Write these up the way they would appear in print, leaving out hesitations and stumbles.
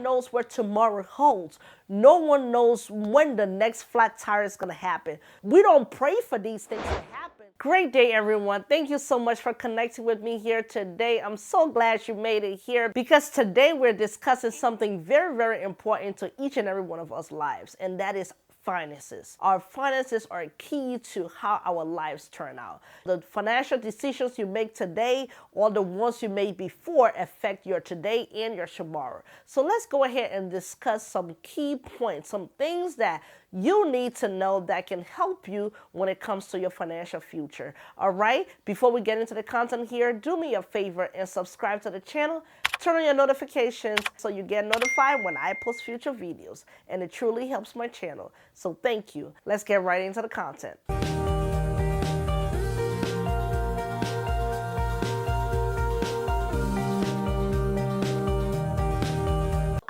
knows what tomorrow holds. No one knows when the next flat tire is going to happen. We don't pray for these things to happen. Great day, everyone. Thank you so much for connecting with me here today. I'm so glad you made it here because today we're discussing something very, very important to each and every one of us lives, and that is finances. Our finances are key to how our lives turn out. The financial decisions you make today or the ones you made before affect your today and your tomorrow. So let's go ahead and discuss some key points, some things that you need to know that can help you when it comes to your financial future. All right, before we get into the content here, do me a favor and subscribe to the channel. Turn on your notifications so you get notified when I post future videos, and it truly helps my channel. So thank you. Let's get right into the content.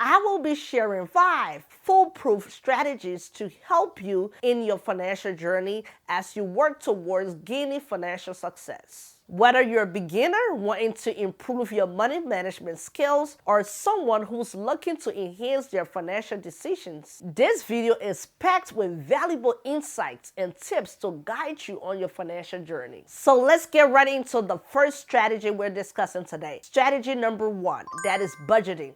I will be sharing 5 foolproof strategies to help you in your financial journey as you work towards gaining financial success. Whether you're a beginner wanting to improve your money management skills or someone who's looking to enhance their financial decisions, this video is packed with valuable insights and tips to guide you on your financial journey. So let's get right into the first strategy we're discussing today. Strategy number 1, that is budgeting.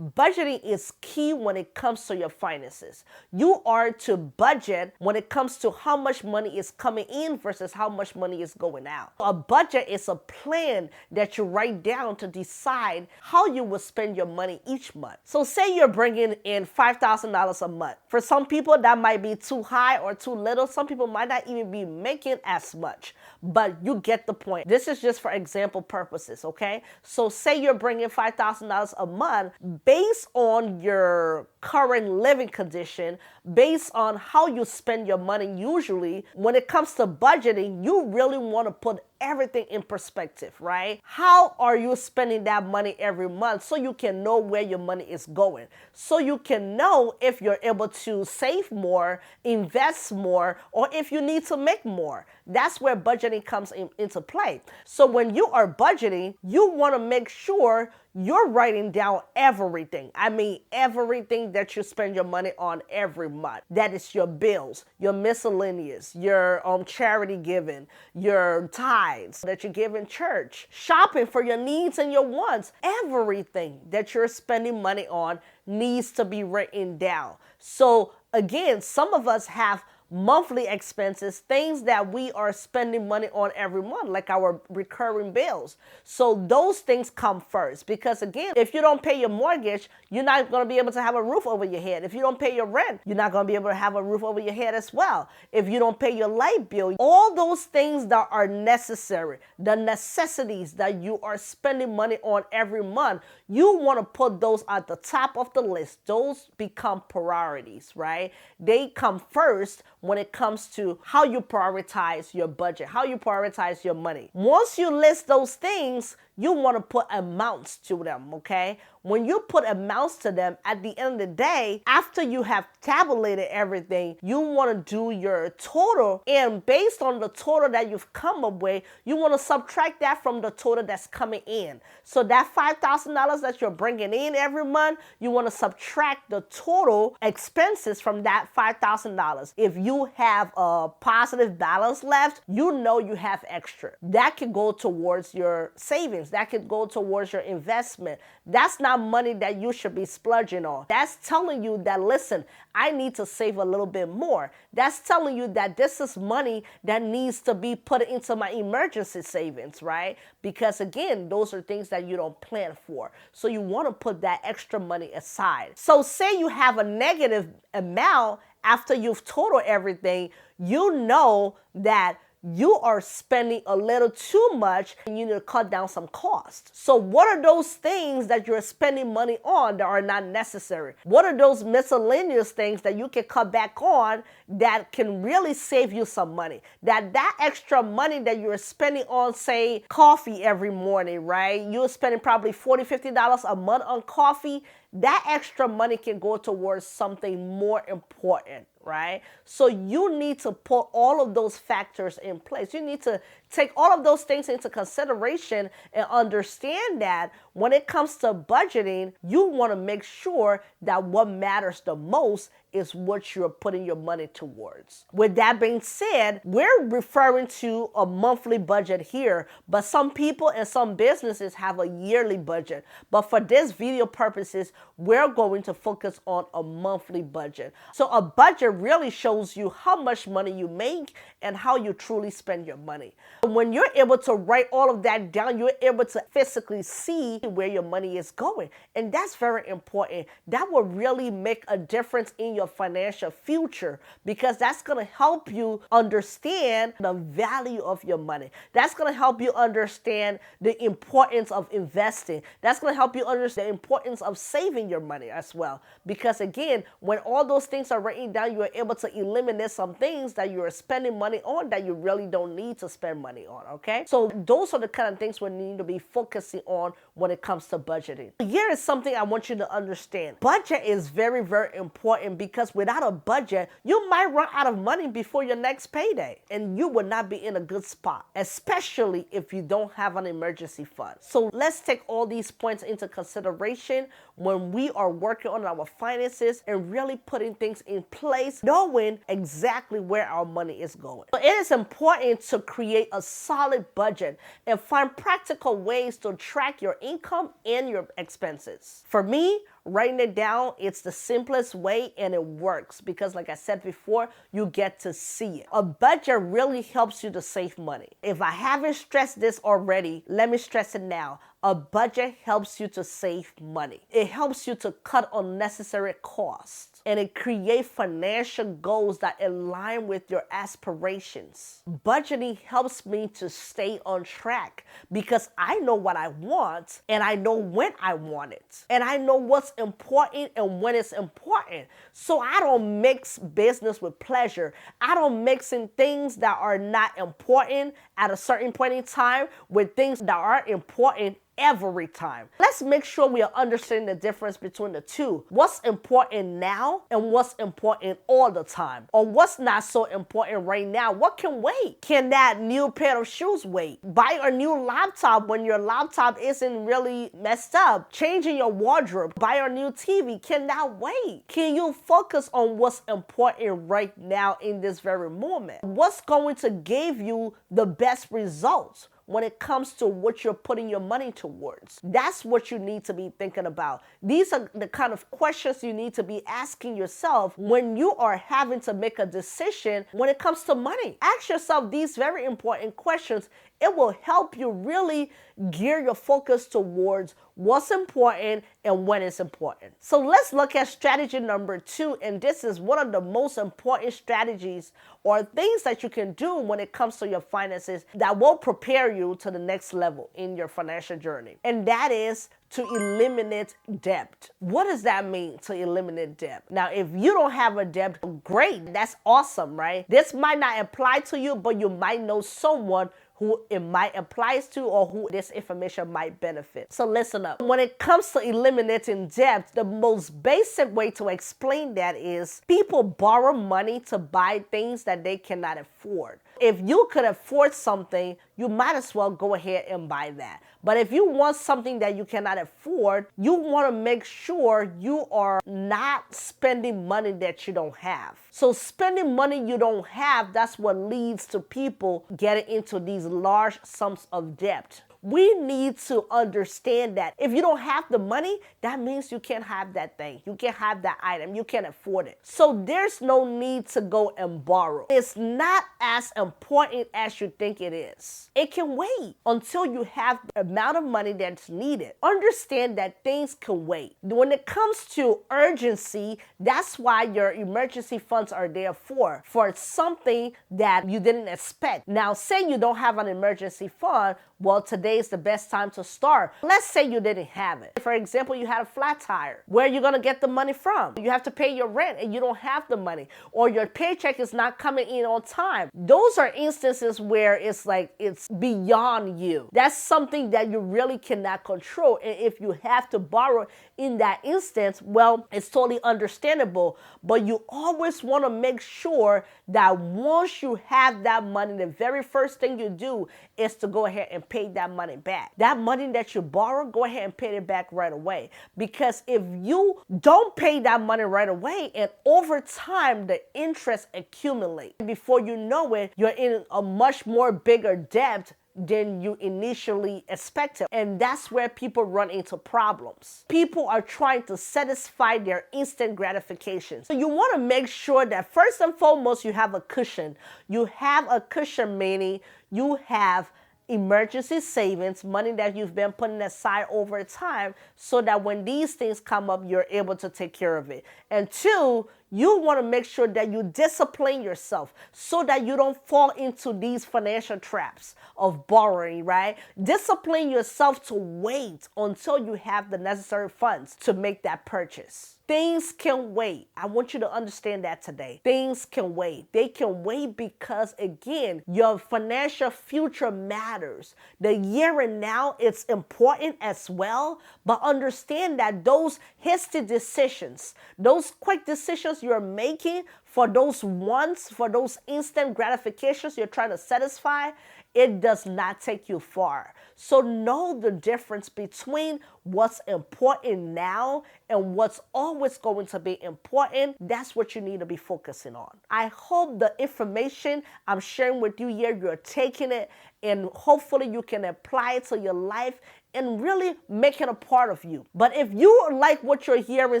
Budgeting is key when it comes to your finances. You are to budget when it comes to how much money is coming in versus how much money is going out. A budget is a plan that you write down to decide how you will spend your money each month. So say you're bringing in $5,000 a month. For some people, that might be too high or too little. Some people might not even be making as much, but you get the point. This is just for example purposes, okay? So say you're bringing $5,000 a month based on your current living condition, based on how you spend your money usually. When it comes to budgeting, you really want to put everything in perspective, right? How are you spending that money every month so you can know where your money is going? So you can know if you're able to save more, invest more, or if you need to make more. That's where budgeting comes into play. So when you are budgeting, you want to make sure you're writing down everything. I mean, everything that you spend your money on every month. That is your bills, your miscellaneous, your charity giving, your tithes that you give in church, shopping for your needs and your wants. Everything that you're spending money on needs to be written down. So again, some of us have monthly expenses, things that we are spending money on every month, like our recurring bills. So those things come first because again, if you don't pay your mortgage, you're not going to be able to have a roof over your head. If you don't pay your rent, you're not going to be able to have a roof over your head as well. If you don't pay your light bill, all those things that are necessary, the necessities that you are spending money on every month, you want to put those at the top of the list. Those become priorities, right? They come first when it comes to how you prioritize your budget, how you prioritize your money. Once you list those things, you want to put amounts to them, okay? When you put amounts to them, at the end of the day, after you have tabulated everything, you want to do your total, and based on the total that you've come up with, you want to subtract that from the total that's coming in. So that $5,000 that you're bringing in every month, you want to subtract the total expenses from that $5,000. If you have a positive balance left, you know you have extra. That could go towards your savings. That could go towards your investment. That's not money that you should be splurging on. That's telling you that, listen, I need to save a little bit more. That's telling you that this is money that needs to be put into my emergency savings, right? Because again, those are things that you don't plan for. So you want to put that extra money aside. So say you have a negative amount after you've totaled everything, you know that you are spending a little too much and you need to cut down some costs. So what are those things that you're spending money on that are not necessary? What are those miscellaneous things that you can cut back on that can really save you some money? That extra money that you're spending on, say, coffee every morning, right? You're spending probably $40, $50 a month on coffee. That extra money can go towards something more important, right? So you need to put all of those factors in place. You need to Take all of those things into consideration and understand that when it comes to budgeting, you want to make sure that what matters the most is what you're putting your money towards. With that being said, we're referring to a monthly budget here, but some people and some businesses have a yearly budget. But for this video purposes, we're going to focus on a monthly budget. So a budget really shows you how much money you make and how you truly spend your money. When you're able to write all of that down, you're able to physically see where your money is going. And that's very important. That will really make a difference in your financial future, because that's going to help you understand the value of your money. That's going to help you understand the importance of investing. That's going to help you understand the importance of saving your money as well. Because again, when all those things are written down, you are able to eliminate some things that you are spending money on that you really don't need to spend money on, okay? So those are the kind of things we need to be focusing on when it comes to budgeting. Here is something I want you to understand. Budget is very, very important, because without a budget, you might run out of money before your next payday, and you will not be in a good spot, especially if you don't have an emergency fund. So let's take all these points into consideration when we are working on our finances and really putting things in place, knowing exactly where our money is going. So it is important to create a solid budget and find practical ways to track your income and your expenses. For me, writing it down, it's the simplest way, and it works because, like I said before, you get to see it. A budget really helps you to save money. If I haven't stressed this already, let me stress it now. A budget helps you to save money. It helps you to cut unnecessary costs, and it creates financial goals that align with your aspirations. Budgeting helps me to stay on track because I know what I want, and I know when I want it, and I know what's important and when it's important. So I don't mix business with pleasure. I don't mix in things that are not important at a certain point in time with things that are important every time. Let's make sure we are understanding the difference between the two. What's important now and what's important all the time, or what's not so important right now. What can wait? Can that new pair of shoes wait? Buy a new laptop when your laptop isn't really messed up. Changing your wardrobe. Buy a new TV. Can that wait? Can you focus on what's important right now in this very moment? What's going to give you the best results when it comes to what you're putting your money towards? That's what you need to be thinking about. These are the kind of questions you need to be asking yourself when you are having to make a decision when it comes to money. Ask yourself these very important questions. It will help you really gear your focus towards what's important and when it's important. So let's look at strategy number 2, and this is one of the most important strategies or things that you can do when it comes to your finances that will prepare you to the next level in your financial journey. And that is to eliminate debt. What does that mean, to eliminate debt? Now, if you don't have a debt, great, that's awesome, right? This might not apply to you, but you might know someone who it might apply to or who this information might benefit. So listen up. When it comes to eliminating debt, the most basic way to explain that is people borrow money to buy things that they cannot afford. If you could afford something, you might as well go ahead and buy that. But if you want something that you cannot afford, you want to make sure you are not spending money that you don't have. So spending money you don't have, that's what leads to people getting into these large sums of debt. We need to understand that if you don't have the money, that means you can't have that thing. You can't have that item. You can't afford it. So there's no need to go and borrow. It's not as important as you think it is. It can wait until you have the amount of money that's needed. Understand that things can wait. When it comes to urgency, that's why your emergency funds are there for something that you didn't expect. Now, say you don't have an emergency fund, well, today today is the best time to start. Let's say you didn't have it. For example, you had a flat tire. Where are you going to get the money from? You have to pay your rent and you don't have the money, or your paycheck is not coming in on time. Those are instances where it's like it's beyond you. That's something that you really cannot control. And if you have to borrow in that instance, well, it's totally understandable. But you always want to make sure that once you have that money, the very first thing you do is to go ahead and pay that money back. That money that you borrow, go ahead and pay it back right away. Because if you don't pay that money right away, and over time the interest accumulates, before you know it, you're in a much more bigger debt than you initially expected. And that's where people run into problems. People are trying to satisfy their instant gratification. So you want to make sure that first and foremost, you have a cushion. You have a cushion, meaning you have emergency savings, money that you've been putting aside over time, so that when these things come up, you're able to take care of it. And two, you want to make sure that you discipline yourself so that you don't fall into these financial traps of borrowing, right? Discipline yourself to wait until you have the necessary funds to make that purchase. Things can wait. I want you to understand that today. Things can wait. They can wait because, again, your financial future matters. The here and now, it's important as well, but understand that those hasty decisions, those quick decisions you're making for those wants, for those instant gratifications you're trying to satisfy, it does not take you far. So know the difference between what's important now and what's always going to be important. That's what you need to be focusing on. I hope the information I'm sharing with you here, you're taking it, and hopefully you can apply it to your life and really make it a part of you. But if you like what you're hearing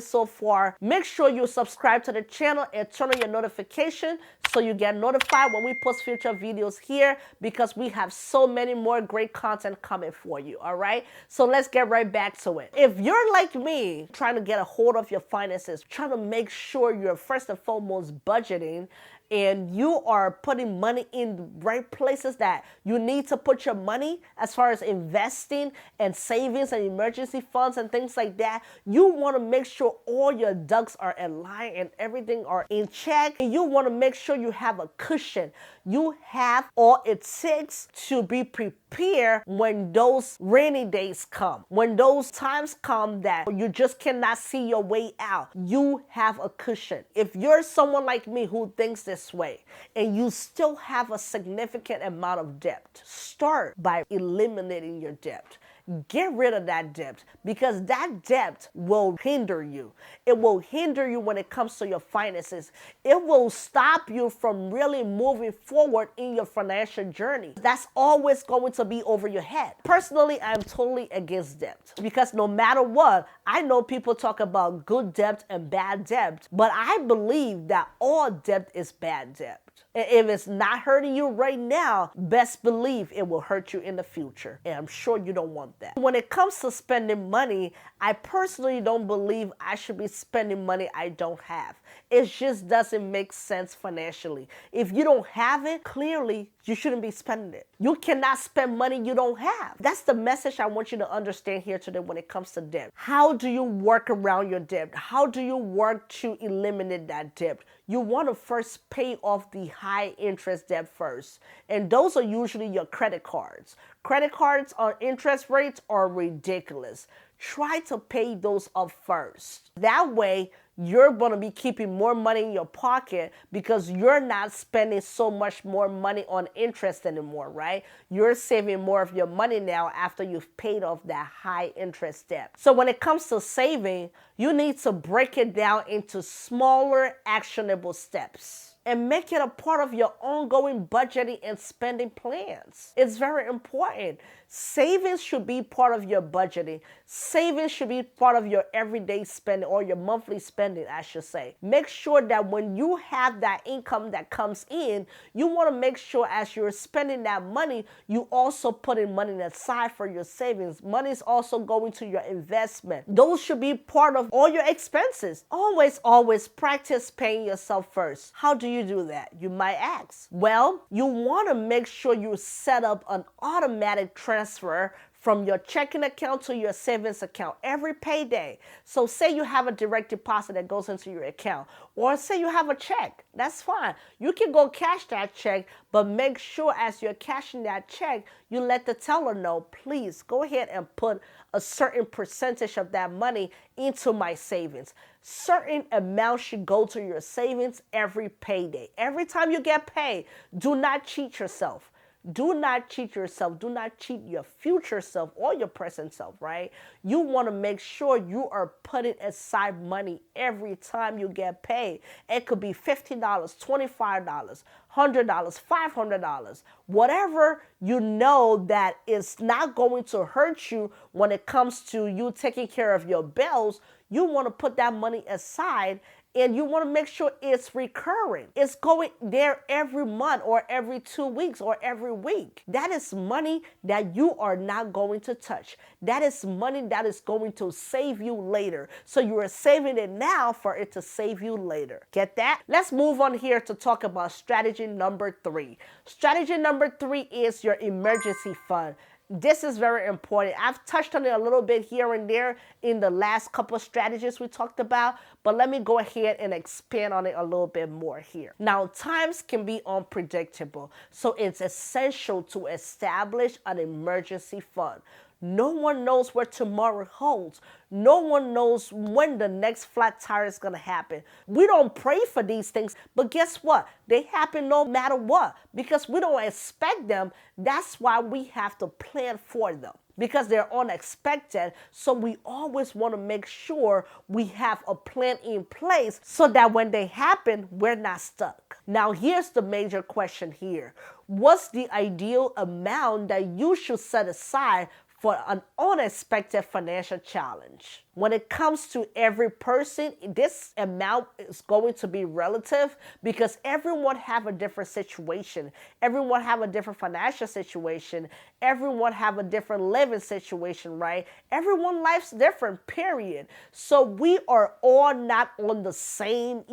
so far, make sure you subscribe to the channel and turn on your notification so you get notified when we post future videos here, because we have so many more great content coming for you, all right? So let's get right back to it. If you're like me, trying to get a hold of your finances, trying to make sure you're first and foremost budgeting, and you are putting money in the right places that you need to put your money, as far as investing and savings and emergency funds and things like that, you want to make sure all your ducks are in line and everything are in check. And you want to make sure you have a cushion. You have all it takes to be prepared when those rainy days come. When those times come that you just cannot see your way out, you have a cushion. If you're someone like me who thinks this way and you still have a significant amount of debt, start by eliminating your debt. Get rid of that debt, because that debt will hinder you. It will hinder you when it comes to your finances. It will stop you from really moving forward in your financial journey. That's always going to be over your head. Personally, I'm totally against debt, because no matter what, I know people talk about good debt and bad debt, but I believe that all debt is bad debt. And if it's not hurting you right now, best believe it will hurt you in the future. And I'm sure you don't want that. When it comes to spending money, I personally don't believe I should be spending money I don't have. It just doesn't make sense financially. If you don't have it, clearly you shouldn't be spending it. You cannot spend money you don't have. That's the message I want you to understand here today when it comes to debt. How do you work around your debt? How do you work to eliminate that debt? You want to first pay off the high interest debt first. And those are usually your credit cards. Credit cards on interest rates are ridiculous. Try to pay those up first. That way, you're going to be keeping more money in your pocket, because you're not spending so much more money on interest anymore, right? You're saving more of your money now after you've paid off that high interest debt. So when it comes to saving, you need to break it down into smaller, actionable steps and make it a part of your ongoing budgeting and spending plans. It's very important. Savings should be part of your budgeting. Savings should be part of your everyday spending, or your monthly spending, I should say. Make sure that when you have that income that comes in, you want to make sure as you're spending that money, you also put in money aside for your savings. Money is also going to your investment. Those should be part of all your expenses. Always practice paying yourself first. How do you do that? You might ask. Well, you want to make sure you set up an automatic transfer transfer from your checking account to your savings account every payday. So say you have a direct deposit that goes into your account, or say you have a check, that's fine. You can go cash that check, but make sure as you're cashing that check, you let the teller know, please go ahead and put a certain percentage of that money into my savings. Certain amount should go to your savings every payday. Every time you get paid, do not cheat yourself. Do not cheat yourself. Do not cheat your future self or your present self, right? You want to make sure you are putting aside money every time you get paid. It could be $50, $25, $100, $500, whatever you know that is not going to hurt you when it comes to you taking care of your bills. You want to put that money aside, and you want to make sure it's recurring. It's going there every month or every 2 weeks or every week. That is money that you are not going to touch. That is money that is going to save you later. So you are saving it now for it to save you later. Get that? Let's move on here to talk about strategy number 3. Strategy number 3 is your emergency fund. This is very important. I've touched on it a little bit here and there in the last couple of strategies we talked about, but let me go ahead and expand on it a little bit more here. Now, times can be unpredictable, so it's essential to establish an emergency fund. No one knows what tomorrow holds. No one knows when the next flat tire is going to happen. We don't pray for these things, but guess what? They happen no matter what because we don't expect them. That's why we have to plan for them because they're unexpected. So we always want to make sure we have a plan in place so that when they happen, we're not stuck. Now, here's the major question here. What's the ideal amount that you should set aside for an unexpected financial challenge? When it comes to every person, this amount is going to be relative because everyone have a different situation. Everyone have a different financial situation. Everyone have a different living situation, right? Everyone life's different, period. So we are all not on the same,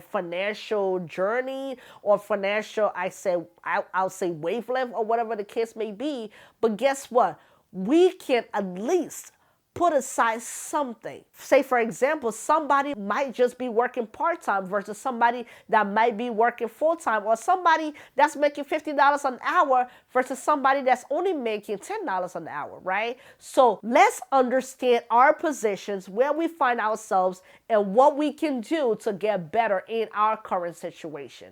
financial journey or financial, I'll say wavelength or whatever the case may be. But guess what? We can at least put aside something. Say, for example, somebody might just be working part-time versus somebody that might be working full-time, or somebody that's making $50 an hour versus somebody that's only making $10 an hour, right? So let's understand our positions, where we find ourselves, and what we can do to get better in our current situation.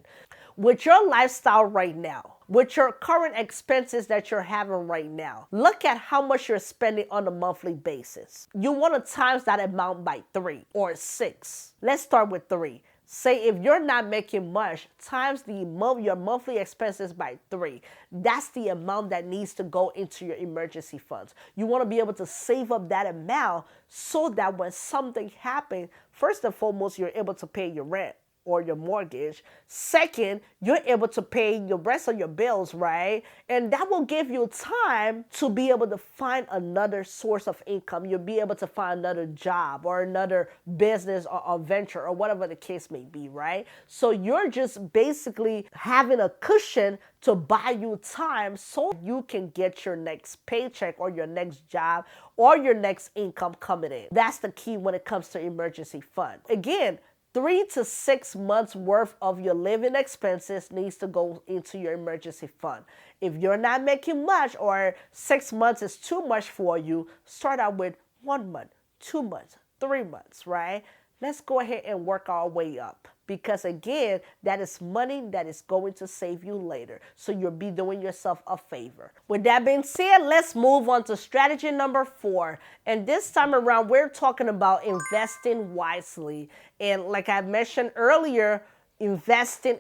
With your lifestyle right now, with your current expenses that you're having right now, look at how much you're spending on a monthly basis. You want to times that amount by 3 or 6. Let's start with 3. Say if you're not making much, times your monthly expenses by 3. That's the amount that needs to go into your emergency funds. You want to be able to save up that amount so that when something happens, first and foremost, you're able to pay your rent or your mortgage. Second, you're able to pay the rest of your bills, right? And that will give you time to be able to find another source of income. You'll be able to find another job or another business or a venture or whatever the case may be, right? So you're just basically having a cushion to buy you time so you can get your next paycheck or your next job or your next income coming in. That's the key when it comes to emergency fund. Again, 3 to 6 months worth of your living expenses needs to go into your emergency fund. If you're not making much or 6 months is too much for you, start out with 1 month, 2 months, 3 months, right? Let's go ahead and work our way up. Because again, that is money that is going to save you later. So you'll be doing yourself a favor. With that being said, let's move on to strategy number 4. And this time around, we're talking about investing wisely. And like I mentioned earlier, investing.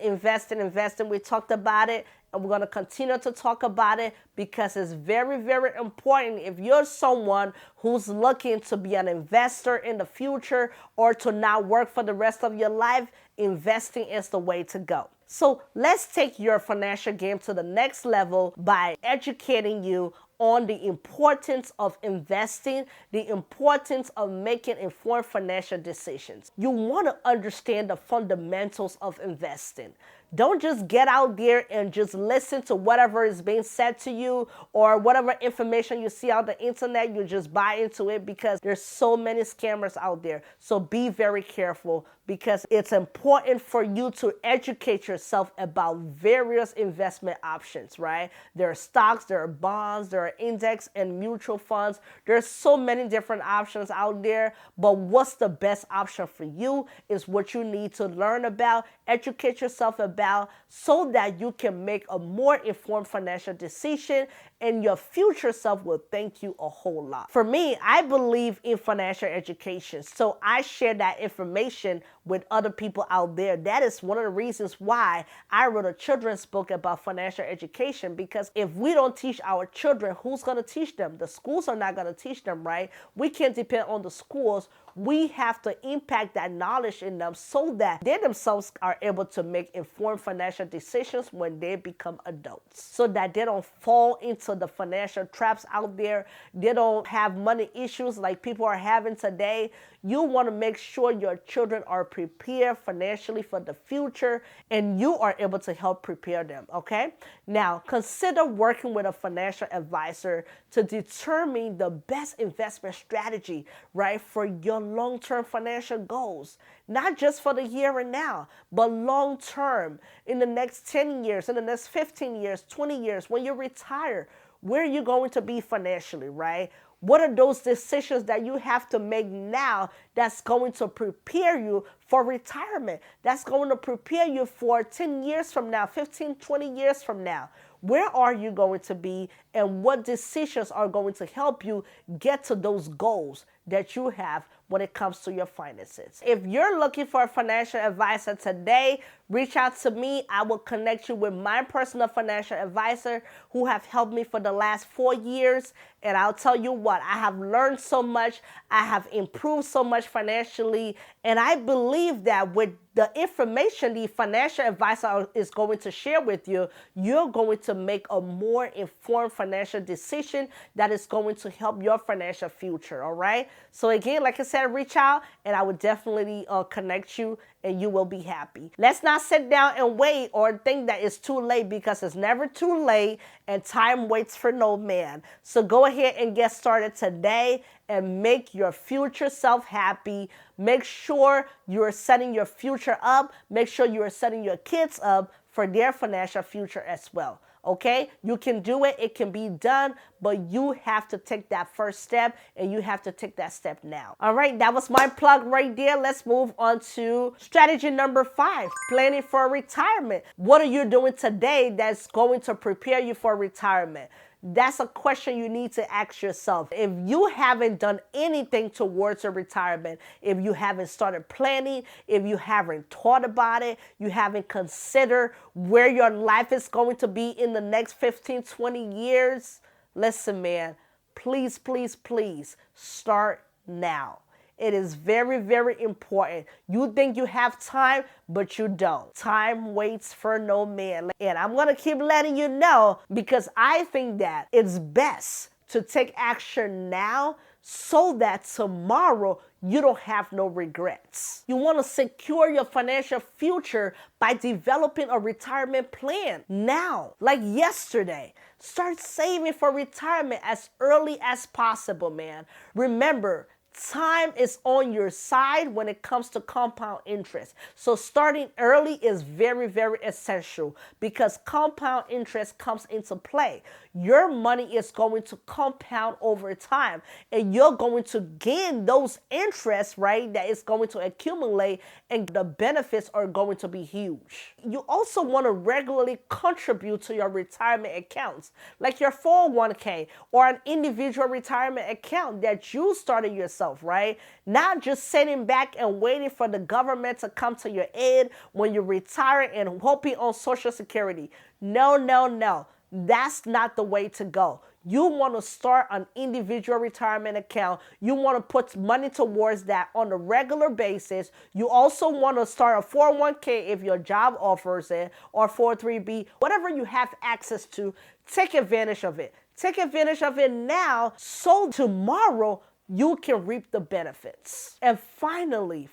We talked about it. And we're going to continue to talk about it because it's very, very important. If you're someone who's looking to be an investor in the future or to not work for the rest of your life, investing is the way to go. So let's take your financial game to the next level by educating you on the importance of investing, the importance of making informed financial decisions. You want to understand the fundamentals of investing. Don't just get out there and just listen to whatever is being said to you or whatever information you see on the internet. You just buy into it because there's so many scammers out there. So be very careful, because it's important for you to educate yourself about various investment options, right? There are stocks, there are bonds, there are index and mutual funds. There's so many different options out there, but what's the best option for you is what you need to learn about, educate yourself about, so that you can make a more informed financial decision, and your future self will thank you a whole lot. For me, I believe in financial education, so I share that information with other people out there. That is one of the reasons why I wrote a children's book about financial education, because if we don't teach our children, who's going to teach them? The schools are not going to teach them, right? We can't depend on the schools. We have to impact that knowledge in them so that they themselves are able to make informed financial decisions when they become adults, so that they don't fall into the financial traps out there. They don't have money issues like people are having today. You want to make sure your children are prepared financially for the future, and you are able to help prepare them, okay? Now, consider working with a financial advisor to determine the best investment strategy, right, for your long-term financial goals. Not just for the here and now, but long-term, in the next 10 years, in the next 15 years, 20 years, when you retire. Where are you going to be financially, right? What are those decisions that you have to make now that's going to prepare you for retirement? That's going to prepare you for 10 years from now, 15, 20 years from now. Where are you going to be, and what decisions are going to help you get to those goals that you have when it comes to your finances? If you're looking for a financial advisor today, reach out to me. I will connect you with my personal financial advisor who have helped me for the last 4 years. And I'll tell you what, I have learned so much. I have improved so much financially. And I believe that with the information the financial advisor is going to share with you, you're going to make a more informed financial decision that is going to help your financial future, all right? So again, like I said, reach out and I will definitely connect you, and you will be happy. Let's not sit down and wait or think that it's too late, because it's never too late and time waits for no man. So go ahead and get started today and make your future self happy. Make sure you're setting your future up. Make sure you are setting your kids up for their financial future as well. Okay? You can do it. It can be done, but you have to take that first step, and you have to take that step now. All right, that was my plug right there. Let's move on to strategy number 5, planning for retirement. What are you doing today that's going to prepare you for retirement? That's a question you need to ask yourself. If you haven't done anything towards your retirement, if you haven't started planning, if you haven't thought about it, you haven't considered where your life is going to be in the next 15, 20 years, listen, man, please, please, please start now. It is very, very important. You think you have time, but you don't. Time waits for no man. And I'm going to keep letting you know, because I think that it's best to take action now so that tomorrow you don't have no regrets. You want to secure your financial future by developing a retirement plan now, like yesterday. Start saving for retirement as early as possible, man. Remember, time is on your side when it comes to compound interest. So starting early is very, very essential, because compound interest comes into play. Your money is going to compound over time, and you're going to gain those interests, right, that is going to accumulate, and the benefits are going to be huge. You also want to regularly contribute to your retirement accounts, like your 401k or an individual retirement account that you started yourself, right? Not just sitting back and waiting for the government to come to your aid when you retire and hoping on Social Security. No, no, no. That's not the way to go. You want to start an individual retirement account. You want to put money towards that on a regular basis. You also want to start a 401k if your job offers it, or 403b, whatever you have access to. Take advantage of it. Take advantage of it now, so tomorrow you can reap the benefits. And finally,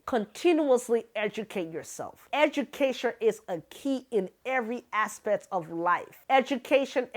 continuously educate yourself. Education is a key in every aspect of life. Education.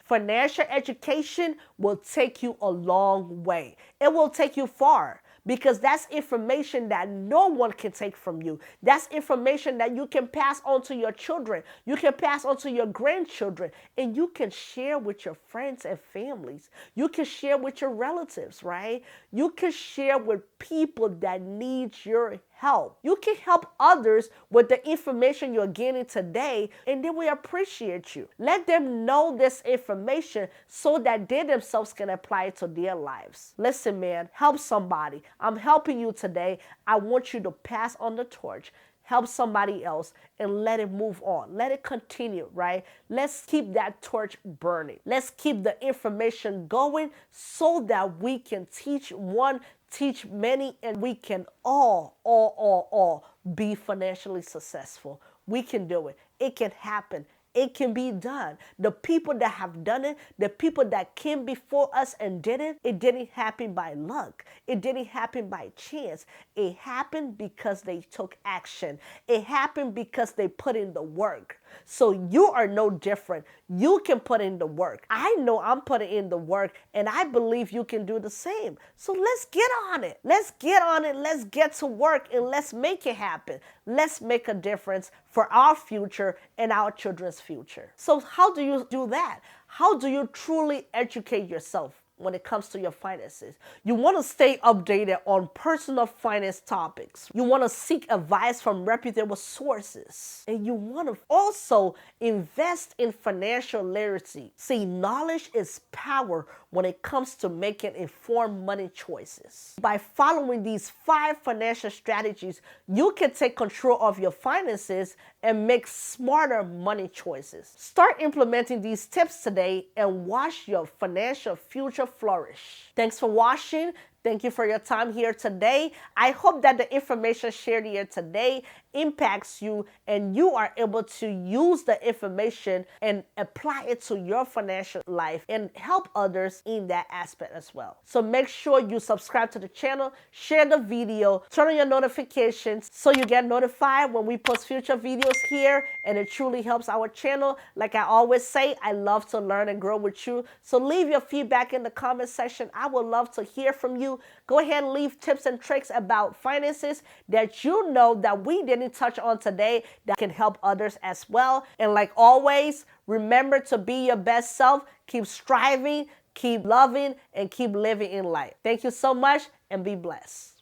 Financial education will take you a long way. It will take you far, because that's information that no one can take from you. That's information that you can pass on to your children. You can pass on to your grandchildren, and you can share with your friends and families. You can share with your relatives, right? You can share with people that need your help. You can help others with the information you're getting today, and they will appreciate you. Let them know this information so that they themselves can apply it to their lives. Listen, man, help somebody. I'm helping you today. I want you to pass on the torch. Help somebody else and let it move on. Let it continue, right? Let's keep that torch burning. Let's keep the information going so that we can teach one, teach many, and we can all be financially successful. We can do it. It can happen. It can be done. The people that have done it, the people that came before us and did it, it didn't happen by luck. It didn't happen by chance. It happened because they took action. It happened because they put in the work. So you are no different. You can put in the work. I know I'm putting in the work, and I believe you can do the same. So let's get on it. Let's get on it. Let's get to work, and let's make it happen. Let's make a difference for our future and our children's future. So how do you do that? How do you truly educate yourself when it comes to your finances? You want to stay updated on personal finance topics. You want to seek advice from reputable sources. And you want to also invest in financial literacy. See, knowledge is power when it comes to making informed money choices. By following these 5 financial strategies, you can take control of your finances and make smarter money choices. Start implementing these tips today and watch your financial future flourish. Thanks for watching. Thank you for your time here today. I hope that the information shared here today impacts you and you are able to use the information and apply it to your financial life and help others in that aspect as well. So make sure you subscribe to the channel, share the video, turn on your notifications so you get notified when we post future videos here, and it truly helps our channel. Like I always say, I love to learn and grow with you. So leave your feedback in the comment section. I would love to hear from you. Go ahead and leave tips and tricks about finances that you know that we didn't touch on today that can help others as well. And like always, remember to be your best self. Keep striving, keep loving, and keep living in light. Thank you so much, and be blessed.